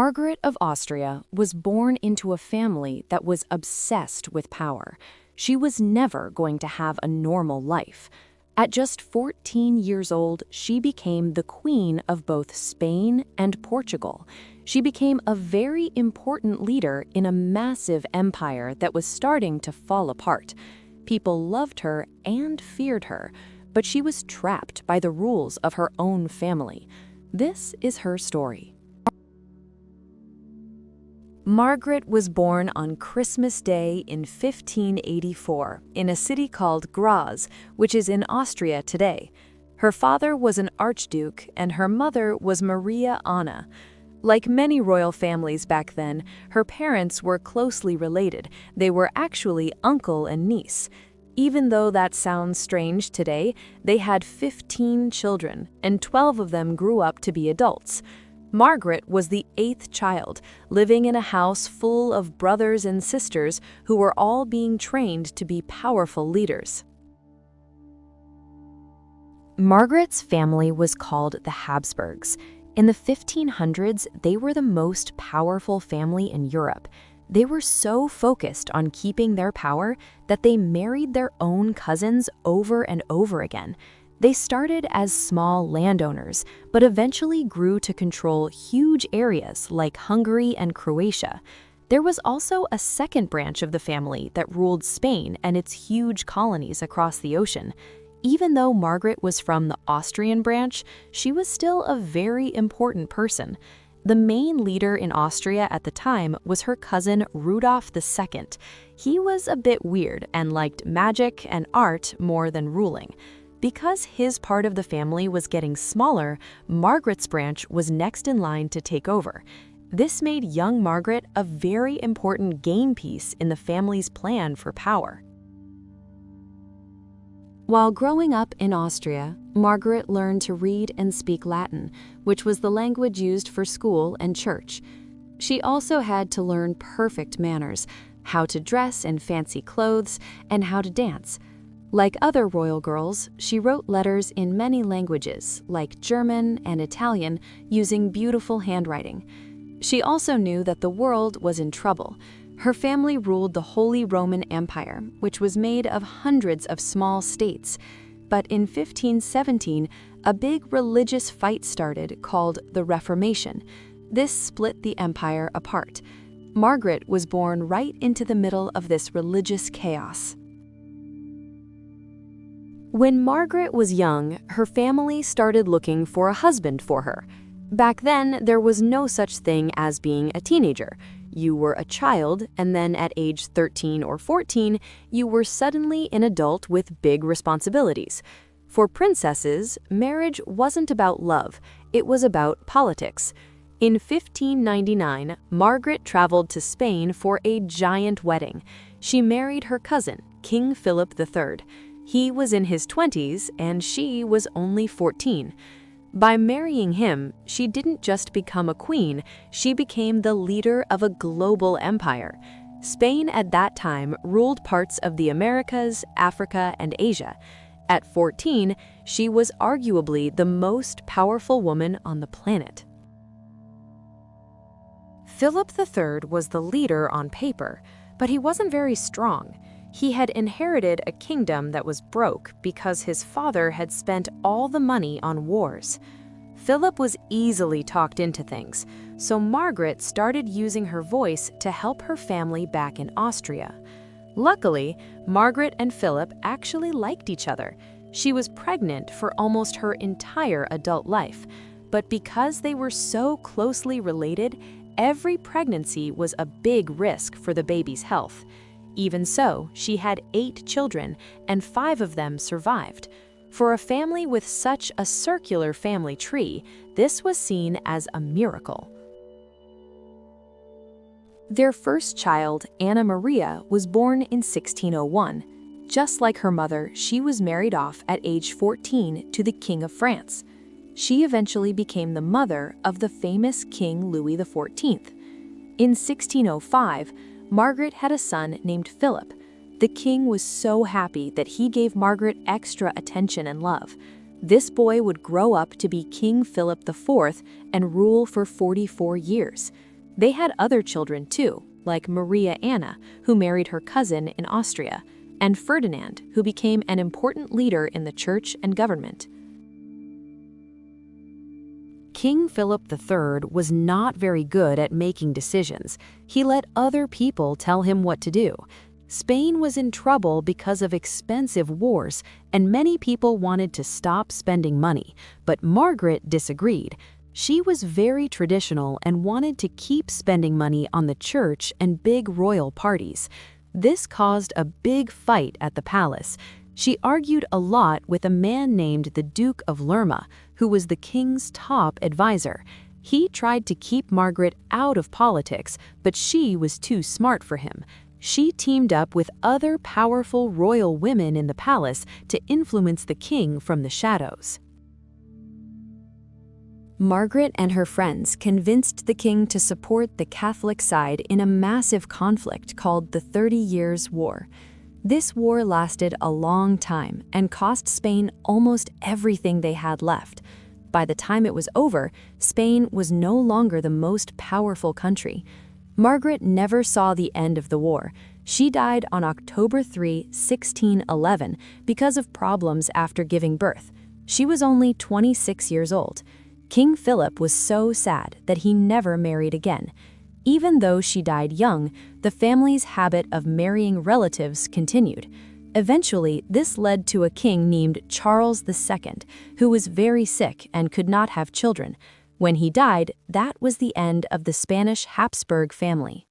Margaret of Austria was born into a family that was obsessed with power. She was never going to have a normal life. At just 14 years old, she became the queen of both Spain and Portugal. She became a very important leader in a massive empire that was starting to fall apart. People loved her and feared her, but she was trapped by the rules of her own family. This is her story. Margaret was born on Christmas Day in 1584 in a city called Graz, which is in Austria today. Her father was an archduke and her mother was Maria Anna. Like many royal families back then, her parents were closely related. They were actually uncle and niece. Even though that sounds strange today, they had 15 children, and 12 of them grew up to be adults. Margaret was the 8th child, living in a house full of brothers and sisters who were all being trained to be powerful leaders. Margaret's family was called the Habsburgs. In the 1500s, they were the most powerful family in Europe. They were so focused on keeping their power that they married their own cousins over and over again. They started as small landowners, but eventually grew to control huge areas like Hungary and Croatia. There was also a second branch of the family that ruled Spain and its huge colonies across the ocean. Even though Margaret was from the Austrian branch, she was still a very important person. The main leader in Austria at the time was her cousin Rudolf II. He was a bit weird and liked magic and art more than ruling. Because his part of the family was getting smaller, Margaret's branch was next in line to take over. This made young Margaret a very important game piece in the family's plan for power. While growing up in Austria, Margaret learned to read and speak Latin, which was the language used for school and church. She also had to learn perfect manners, how to dress in fancy clothes, and how to dance. Like other royal girls, she wrote letters in many languages, like German and Italian, using beautiful handwriting. She also knew that the world was in trouble. Her family ruled the Holy Roman Empire, which was made of hundreds of small states. But in 1517, a big religious fight started called the Reformation. This split the empire apart. Margaret was born right into the middle of this religious chaos. When Margaret was young, her family started looking for a husband for her. Back then, there was no such thing as being a teenager. You were a child, and then at age 13 or 14, you were suddenly an adult with big responsibilities. For princesses, marriage wasn't about love, it was about politics. In 1599, Margaret traveled to Spain for a giant wedding. She married her cousin, King Philip III. He was in his 20s and she was only 14. By marrying him, she didn't just become a queen, she became the leader of a global empire. Spain at that time ruled parts of the Americas, Africa, and Asia. At 14, she was arguably the most powerful woman on the planet. Philip III was the leader on paper, but he wasn't very strong. He had inherited a kingdom that was broke because his father had spent all the money on wars. Philip was easily talked into things, so Margaret started using her voice to help her family back in Austria. Luckily, Margaret and Philip actually liked each other. She was pregnant for almost her entire adult life, but because they were so closely related, every pregnancy was a big risk for the baby's health. Even so, she had 8 children, and 5 of them survived. For a family with such a circular family tree, this was seen as a miracle. Their first child, Anna Maria, was born in 1601. Just like her mother, she was married off at age 14 to the King of France. She eventually became the mother of the famous King Louis XIV. In 1605, Margaret had a son named Philip. The king was so happy that he gave Margaret extra attention and love. This boy would grow up to be King Philip IV and rule for 44 years. They had other children too, like Maria Anna, who married her cousin in Austria, and Ferdinand, who became an important leader in the church and government. King Philip III was not very good at making decisions. He let other people tell him what to do. Spain was in trouble because of expensive wars, and many people wanted to stop spending money, but Margaret disagreed. She was very traditional and wanted to keep spending money on the church and big royal parties. This caused a big fight at the palace. She argued a lot with a man named the Duke of Lerma, who was the king's top advisor. He tried to keep Margaret out of politics, but she was too smart for him. She teamed up with other powerful royal women in the palace to influence the king from the shadows. Margaret and her friends convinced the king to support the Catholic side in a massive conflict called the 30 Years' War. This war lasted a long time and cost Spain almost everything they had left. By the time it was over, Spain was no longer the most powerful country. Margaret never saw the end of the war. She died on October 3, 1611, because of problems after giving birth. She was only 26 years old. King Philip was so sad that he never married again. Even though she died young, the family's habit of marrying relatives continued. Eventually, this led to a king named Charles II, who was very sick and could not have children. When he died, that was the end of the Spanish Habsburg family.